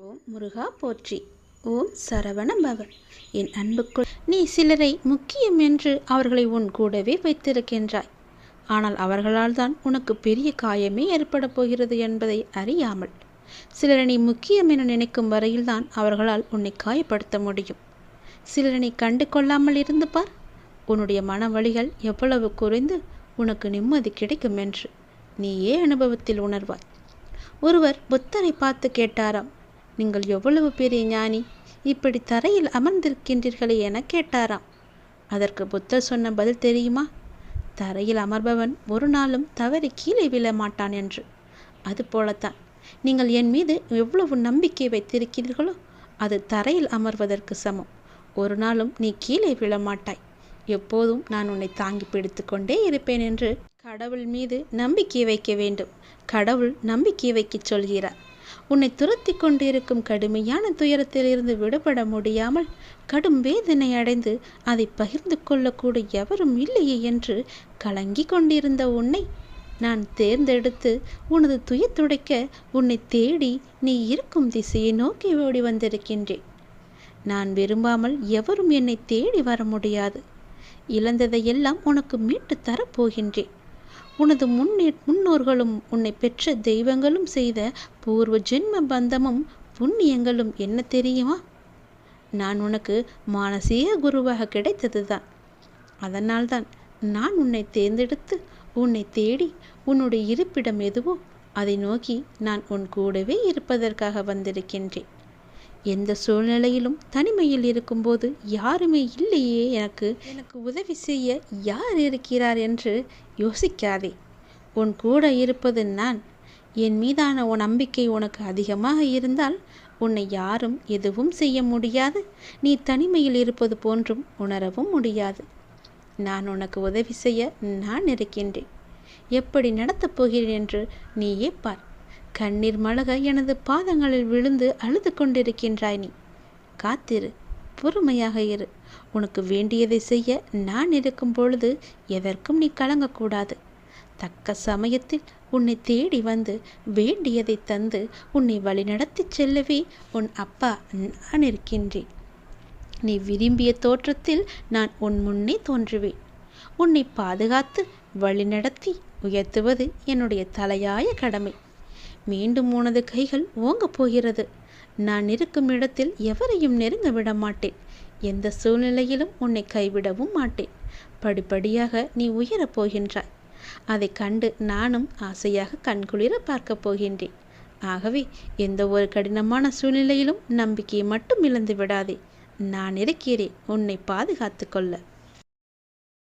ஓம் முருகா போற்றி. ஓம் சரவண பவ. என் அன்புக்குள் நீ சிலரை முக்கியம் என்று அவர்களை உன் கூடவே வைத்திருக்கின்றாய். ஆனால் அவர்களால் தான் உனக்கு பெரிய காயமே ஏற்பட போகிறது என்பதை அறியாமல் சிலரை நீ முக்கியம் என நினைக்கும் வரையில்தான் அவர்களால் உன்னை காயப்படுத்த முடியும். சிலரை நீ கண்டு கொள்ளாமல் இருந்து பார், உன்னுடைய மன வலிகள் எவ்வளவு குறைந்து உனக்கு நிம்மதி கிடைக்கும் என்று நீயே அனுபவத்தில் உணர்வாய். ஒருவர் புத்தரை பார்த்து கேட்டாராம், நீங்கள் எவ்வளவு பெரிய ஞானி, இப்படி தரையில் அமர்ந்திருக்கின்றீர்களே என கேட்டாராம். அதற்கு புத்தர் சொன்ன பதில் தெரியுமா? தரையில் அமர்பவன் ஒரு நாளும் தவறி கீழே விழ மாட்டான் என்று. அதுபோலத்தான் நீங்கள் என் மீது எவ்வளவு நம்பிக்கை வைத்திருக்கிறீர்களோ அது தரையில் அமர்வதற்கு சமம். ஒரு நாளும் நீ கீழே விழமாட்டாய். எப்போதும் நான் உன்னை தாங்கி பிடித்து கொண்டே இருப்பேன் என்று கடவுள் மீது நம்பிக்கை வைக்க வேண்டும். கடவுள் நம்பிக்கை வைக்க சொல்கிறார். உன்னை துரத்தி கொண்டிருக்கும் கடுமையான துயரத்திலிருந்து விடுபட முடியாமல் கடும் வேதனை அடைந்து அதை பகிர்ந்து கொள்ளக்கூட எவரும் இல்லையே என்று கலங்கி கொண்டிருந்த உன்னை நான் தேர்ந்தெடுத்து உனது துயர் துடைக்க உன்னை தேடி நீ இருக்கும் திசையை நோக்கி ஓடி வந்திருக்கின்றேன். நான் விரும்பாமல் எவரும் என்னை தேடி வர முடியாது. இழந்ததையெல்லாம் உனக்கு மீட்டு தரப்போகின்றேன். உனது முன்னோர்களும் உன்னை பெற்ற தெய்வங்களும் செய்த பூர்வ ஜென்ம பந்தமும் புண்ணியங்களும் என்ன தெரியுமா? நான் உனக்கு மானசீக குருவாக கிடைத்ததுதான். அதனால்தான் நான் உன்னை தேர்ந்தெடுத்து உன்னை தேடி உன்னுடைய இருப்பிடம் எதுவோ அதை நோக்கி நான் உன் கூடவே இருப்பதற்காக வந்திருக்கின்றேன். எந்த சூழ்நிலையிலும் தனிமையில் இருக்கும்போது யாருமே இல்லையே, எனக்கு உதவி செய்ய யார் இருக்கிறார் என்று யோசிக்காதே. உன் கூட இருப்பது நான். என் மீதான உன் நம்பிக்கை உனக்கு அதிகமாக இருந்தால் உன்னை யாரும் எதுவும் செய்ய முடியாது. நீ தனிமையில் இருப்பது போன்றும் உணரவும் முடியாது. நான் உனக்கு உதவி செய்ய நான் இருக்கின்றேன். எப்படி நடத்தப் போகிறேன் என்று நீயே பார். கண்ணீர் மலக எனது பாதங்களில் விழுந்து அழுது கொண்டிருக்கின்றாய். நீ காத்திரு, பொறுமையாக இரு. உனக்கு வேண்டியதை செய்ய நான் இருக்கும் பொழுது எதற்கும் நீ கலங்கக்கூடாது. தக்க சமயத்தில் உன்னை தேடி வந்து வேண்டியதை தந்து உன்னை வழிநடத்தி செல்லவே உன் அப்பா நான் இருக்கின்றேன். நீ விரும்பிய தோற்றத்தில் நான் உன் முன்னே தோன்றுவேன். உன்னை பாதுகாத்து வழிநடத்தி உயர்த்துவது என்னுடைய தலையாய கடமை. மீண்டும் உனது கைகள் ஓங்கப் போகிறது. நான் இருக்கும் இடத்தில் எவரையும் நெருங்க விட மாட்டேன். எந்த சூழ்நிலையிலும் உன்னை கைவிடவும் மாட்டேன். படிப்படியாக நீ உயரப் போகின்றாய். அதை கண்டு நானும் ஆசையாக கண்குளிர பார்க்கப் போகின்றேன். ஆகவே எந்த ஒரு கடினமான சூழ்நிலையிலும் நம்பிக்கையை மட்டும் இழந்து விடாதே. நான் இருக்கிறேன் உன்னை பாதுகாத்து கொள்ள.